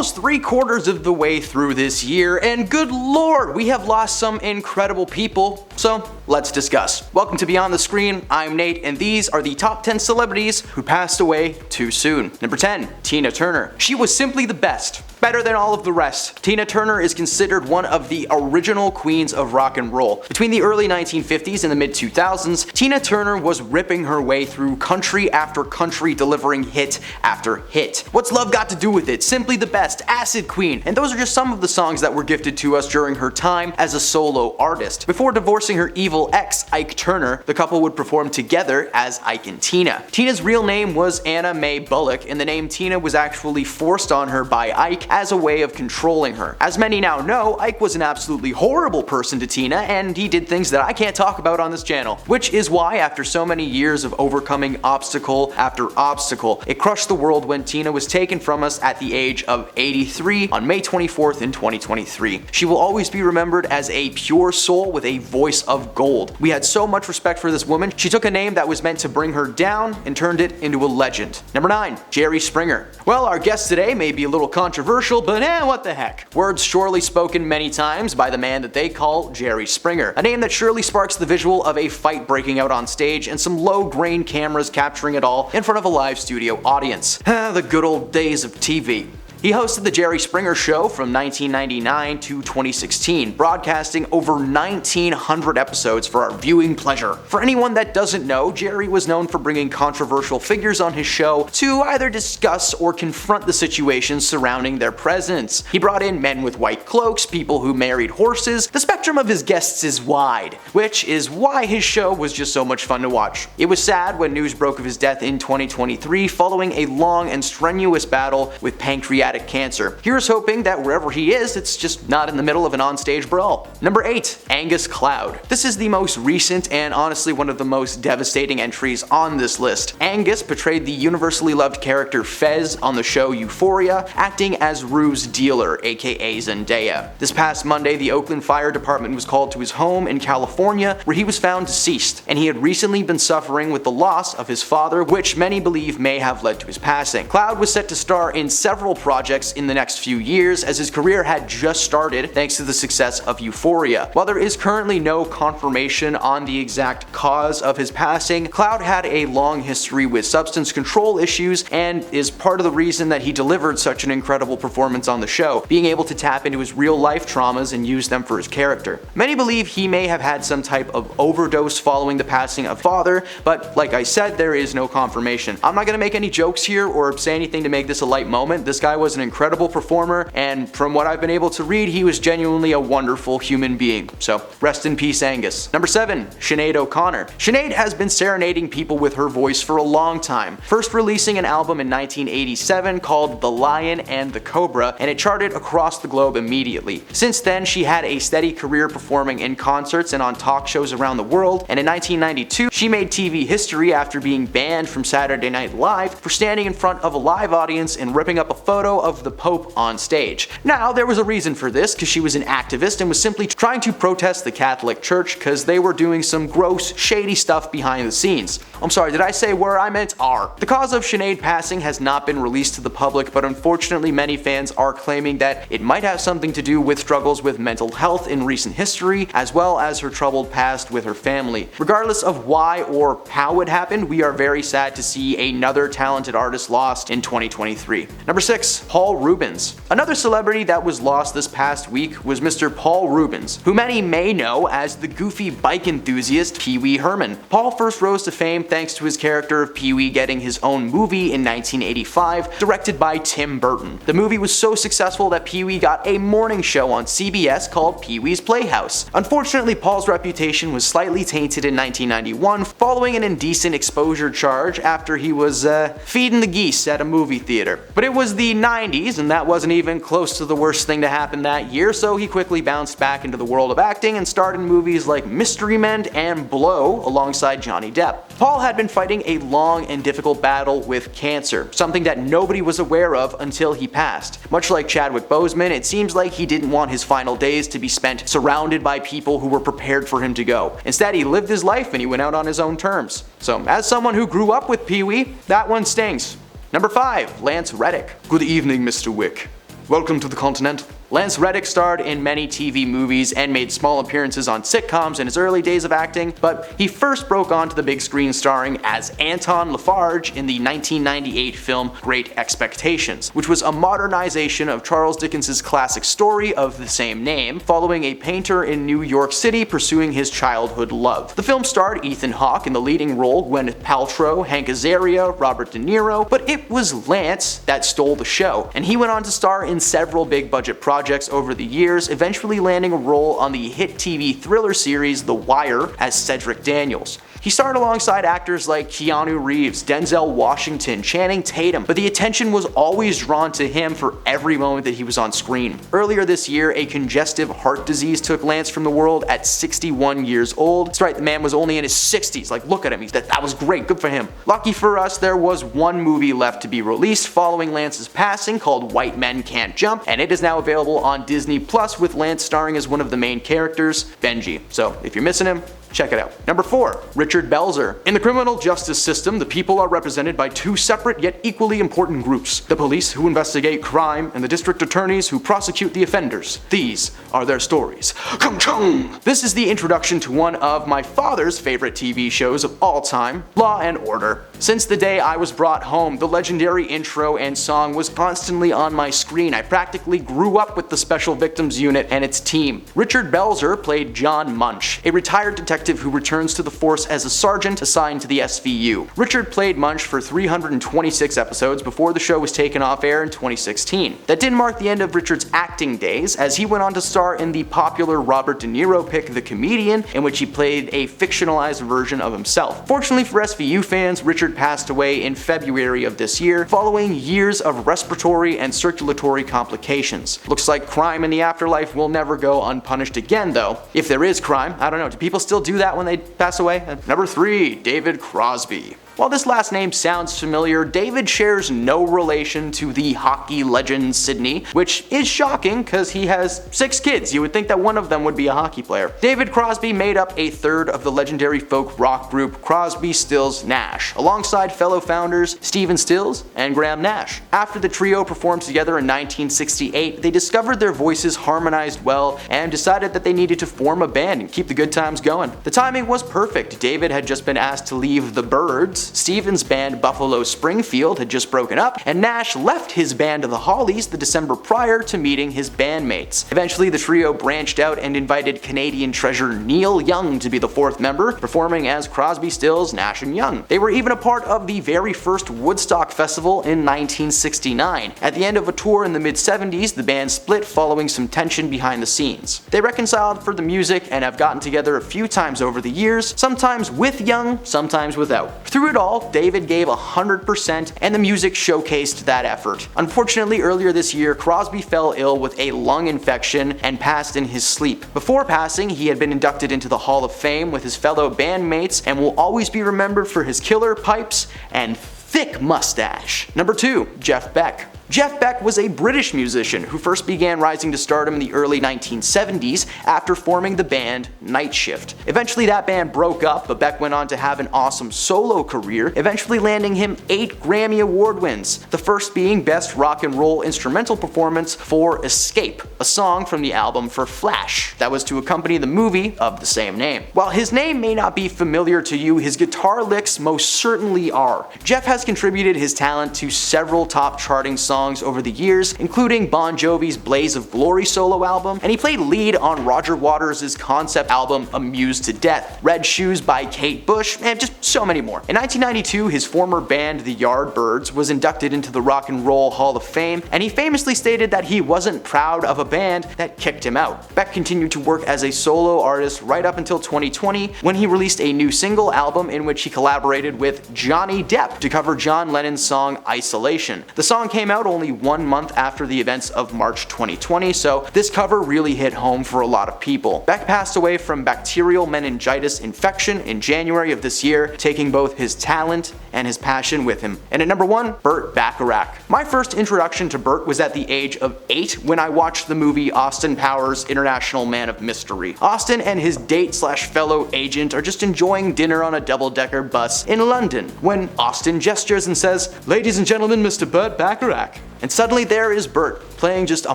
almost 3/4 of the way through this year, and good lord, we have lost some incredible people, so let's discuss. Welcome to Beyond the Screen, I'm Nate, and these are the top 10 celebrities who passed away too soon. Number 10, Tina Turner. She was simply the best. Better than all of the rest. Tina Turner is considered one of the original queens of rock and roll. Between the early 1950s and the mid-2000s, Tina Turner was ripping her way through country after country, delivering hit after hit. What's Love Got to Do with It? Simply the Best, Acid Queen, and those are just some of the songs that were gifted to us during her time as a solo artist. Before divorcing her evil ex, Ike Turner, the couple would perform together as Ike and Tina. Tina's real name was Anna Mae Bullock, and the name Tina was actually forced on her by Ike as a way of controlling her. As many now know, Ike was an absolutely horrible person to Tina, and he did things that I can't talk about on this channel. Which is why, after so many years of overcoming obstacle after obstacle, it crushed the world when Tina was taken from us at the age of 83 on May 24th in 2023. She will always be remembered as a pure soul with a voice of gold. We had so much respect for this woman. She took a name that was meant to bring her down and turned it into a legend. Number 9, Jerry Springer. Well, our guest today may be a little controversial, but what the heck. Words surely spoken many times by the man that they call Jerry Springer. A name that surely sparks the visual of a fight breaking out on stage and some low-grain cameras capturing it all in front of a live studio audience. The good old days of TV. He hosted The Jerry Springer Show from 1999 to 2016, broadcasting over 1,900 episodes for our viewing pleasure. For anyone that doesn't know, Jerry was known for bringing controversial figures on his show to either discuss or confront the situations surrounding their presence. He brought in men with white cloaks, people who married horses. The spectrum of his guests is wide, which is why his show was just so much fun to watch. It was sad when news broke of his death in 2023 following a long and strenuous battle with pancreatic cancer. Here's hoping that wherever he is, it's just not in the middle of an onstage brawl. Number 8, Angus Cloud. This is the most recent and honestly one of the most devastating entries on this list. Angus portrayed the universally loved character Fez on the show Euphoria, acting as Rue's dealer, aka Zendaya. This past Monday, the Oakland Fire Department was called to his home in California, where he was found deceased, and he had recently been suffering with the loss of his father, which many believe may have led to his passing. Cloud was set to star in several projects in the next few years, as his career had just started thanks to the success of Euphoria. While there is currently no confirmation on the exact cause of his passing, Cloud had a long history with substance control issues and is part of the reason that he delivered such an incredible performance on the show, being able to tap into his real life traumas and use them for his character. Many believe he may have had some type of overdose following the passing of father, but like I said, there is no confirmation. I'm not gonna make any jokes here or say anything to make this a light moment. This guy was an incredible performer, and from what I've been able to read, he was genuinely a wonderful human being. So rest in peace, Angus. Number 7, Sinead O'Connor. Sinead has been serenading people with her voice for a long time, first releasing an album in 1987 called The Lion and the Cobra, and it charted across the globe immediately. Since then, she had a steady career performing in concerts and on talk shows around the world, and in 1992, she made TV history after being banned from Saturday Night Live for standing in front of a live audience and ripping up a photo of the Pope on stage. Now, there was a reason for this, because she was an activist and was simply trying to protest the Catholic Church because they were doing some gross, shady stuff behind the scenes. I'm sorry, did I say were? I meant are. The cause of Sinead passing has not been released to the public, but unfortunately many fans are claiming that it might have something to do with struggles with mental health in recent history, as well as her troubled past with her family. Regardless of why or how it happened, we are very sad to see another talented artist lost in 2023. Number 6, Paul Reubens. Another celebrity that was lost this past week was Mr. Paul Reubens, who many may know as the goofy bike enthusiast Pee Wee Herman. Paul first rose to fame thanks to his character of Pee Wee getting his own movie in 1985, directed by Tim Burton. The movie was so successful that Pee Wee got a morning show on CBS called Pee Wee's Playhouse. Unfortunately, Paul's reputation was slightly tainted in 1991 following an indecent exposure charge after he was feeding the geese at a movie theater. But it was the 90s, and that wasn't even close to the worst thing to happen that year, so he quickly bounced back into the world of acting and starred in movies like Mystery Men and Blow alongside Johnny Depp. Paul had been fighting a long and difficult battle with cancer, something that nobody was aware of until he passed. Much like Chadwick Boseman, it seems like he didn't want his final days to be spent surrounded by people who were prepared for him to go. Instead, he lived his life and he went out on his own terms. So, as someone who grew up with Pee Wee, that one stings. Number 5, Lance Reddick. Good evening, Mr. Wick. Welcome to the Continental. Lance Reddick starred in many TV movies and made small appearances on sitcoms in his early days of acting, but he first broke onto the big screen starring as Anton Lafarge in the 1998 film Great Expectations, which was a modernization of Charles Dickens' classic story of the same name, following a painter in New York City pursuing his childhood love. The film starred Ethan Hawke in the leading role, Gwyneth Paltrow, Hank Azaria, Robert De Niro, but it was Lance that stole the show, and he went on to star in several big-budget projects over the years, eventually landing a role on the hit TV thriller series The Wire as Cedric Daniels. He starred alongside actors like Keanu Reeves, Denzel Washington, Channing Tatum, but the attention was always drawn to him for every moment that he was on screen. Earlier this year, a congestive heart disease took Lance from the world at 61 years old. That's right, the man was only in his 60s. Like, look at him. That was great. Good for him. Lucky for us, there was one movie left to be released following Lance's passing called White Men Can't Jump, and it is now available on Disney Plus with Lance starring as one of the main characters, Benji. So if you're missing him, check it out. Number 4. Richard Belzer. In the criminal justice system, the people are represented by two separate yet equally important groups: the police, who investigate crime, and the district attorneys, who prosecute the offenders. These are their stories. Chung-chung! This is the introduction to one of my father's favorite TV shows of all time, Law and Order. Since the day I was brought home, the legendary intro and song was constantly on my screen. I practically grew up with the Special Victims Unit and its team. Richard Belzer played John Munch, a retired detective who returns to the force as a sergeant assigned to the SVU. Richard played Munch for 326 episodes before the show was taken off air in 2016. That didn't mark the end of Richard's acting days, as he went on to star in the popular Robert De Niro pick The Comedian, in which he played a fictionalized version of himself. Fortunately for SVU fans, Richard passed away in February of this year, following years of respiratory and circulatory complications. Looks like crime in the afterlife will never go unpunished again, though. If there is crime, I don't know, do people still do that when they pass away? Number 3. David Crosby. While this last name sounds familiar, David shares no relation to the hockey legend Sidney, which is shocking because he has 6 kids. You would think that one of them would be a hockey player. David Crosby made up a third of the legendary folk rock group Crosby, Stills, Nash, alongside fellow founders Stephen Stills and Graham Nash. After the trio performed together in 1968, they discovered their voices harmonized well and decided that they needed to form a band and keep the good times going. The timing was perfect. David had just been asked to leave the Byrds, Stephen's band Buffalo Springfield had just broken up, and Nash left his band The Hollies the December prior to meeting his bandmates. Eventually, the trio branched out and invited Canadian treasure Neil Young to be the 4th member, performing as Crosby, Stills, Nash and Young. They were even a part of the very first Woodstock Festival in 1969. At the end of a tour in the mid-70s, the band split following some tension behind the scenes. They reconciled for the music and have gotten together a few times over the years, sometimes with Young, sometimes without. Through it all, David gave 100% and the music showcased that effort. Unfortunately, earlier this year, Crosby fell ill with a lung infection and passed in his sleep. Before passing, he had been inducted into the Hall of Fame with his fellow bandmates and will always be remembered for his killer pipes and thick mustache. Number 2. Jeff Beck. Jeff Beck was a British musician who first began rising to stardom in the early 1970s after forming the band Night Shift. Eventually that band broke up, but Beck went on to have an awesome solo career, eventually landing him 8 Grammy Award wins, the first being Best Rock and Roll Instrumental Performance for Escape, a song from the album for Flash that was to accompany the movie of the same name. While his name may not be familiar to you, his guitar licks most certainly are. Jeff has contributed his talent to several top charting songs over the years, including Bon Jovi's Blaze of Glory solo album, and he played lead on Roger Waters' concept album Amused to Death, Red Shoes by Kate Bush, and just so many more. In 1992, his former band the Yardbirds was inducted into the Rock and Roll Hall of Fame, and he famously stated that he wasn't proud of a band that kicked him out. Beck continued to work as a solo artist right up until 2020, when he released a new single album in which he collaborated with Johnny Depp to cover John Lennon's song Isolation. The song came out only 1 month after the events of March 2020, so this cover really hit home for a lot of people. Beck passed away from bacterial meningitis infection in January of this year, taking both his talent and his passion with him. And at number 1, Burt Bacharach. My first introduction to Burt was at the age of 8 when I watched the movie Austin Powers International Man of Mystery. Austin and his date/fellow agent are just enjoying dinner on a double-decker bus in London when Austin gestures and says, "Ladies and gentlemen, Mr. Burt Bacharach." And suddenly there is Burt, playing just a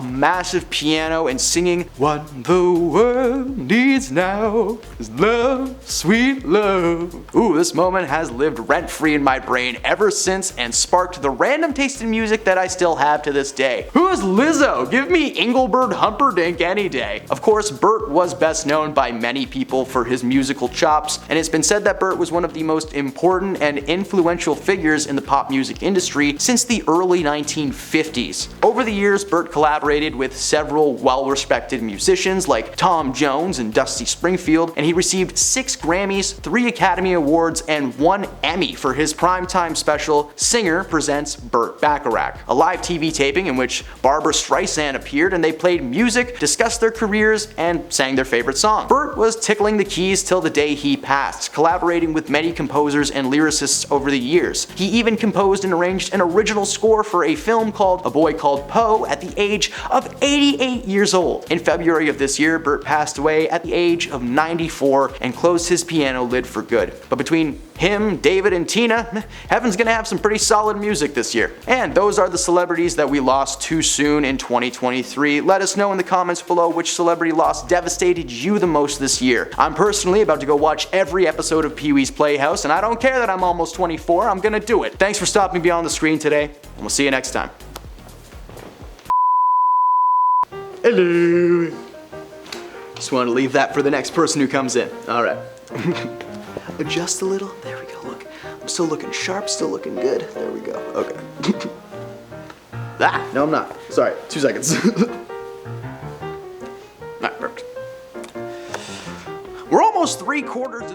massive piano and singing, "What the world needs now is love, sweet love." Ooh, this moment has lived rent-free in my brain ever since and sparked the random taste in music that I still have to this day. Who is Lizzo? Give me Engelbert Humperdinck any day. Of course, Burt was best known by many people for his musical chops, and it's been said that Burt was one of the most important and influential figures in the pop music industry since the early 1950s. Over the years, Burt collaborated with several well-respected musicians like Tom Jones and Dusty Springfield, and he received 6 Grammys, 3 Academy Awards, and 1 Emmy for his primetime special Singer Presents Burt Bacharach, a live TV taping in which Barbra Streisand appeared and they played music, discussed their careers, and sang their favorite song. Burt was tickling the keys till the day he passed, collaborating with many composers and lyricists over the years. He even composed and arranged an original score for a film called A Boy Called Poe at the age of 88 years old. In February of this year, Burt passed away at the age of 94 and closed his piano lid for good. But between him, David, and Tina, heaven's gonna have some pretty solid music this year. And those are the celebrities that we lost too soon in 2023. Let us know in the comments below which celebrity loss devastated you the most this year. I'm personally about to go watch every episode of Pee-wee's Playhouse, and I don't care that I'm almost 24, I'm gonna do it. Thanks for stopping beyond the screen today, and we'll see you next time. Hello. Just wanted to leave that for the next person who comes in. Alright. Adjust a little. There we go. Look. I'm still looking sharp, still looking good. There we go. Okay. No, I'm not. Sorry. 2 seconds. Alright, perfect. We're almost 3/4 of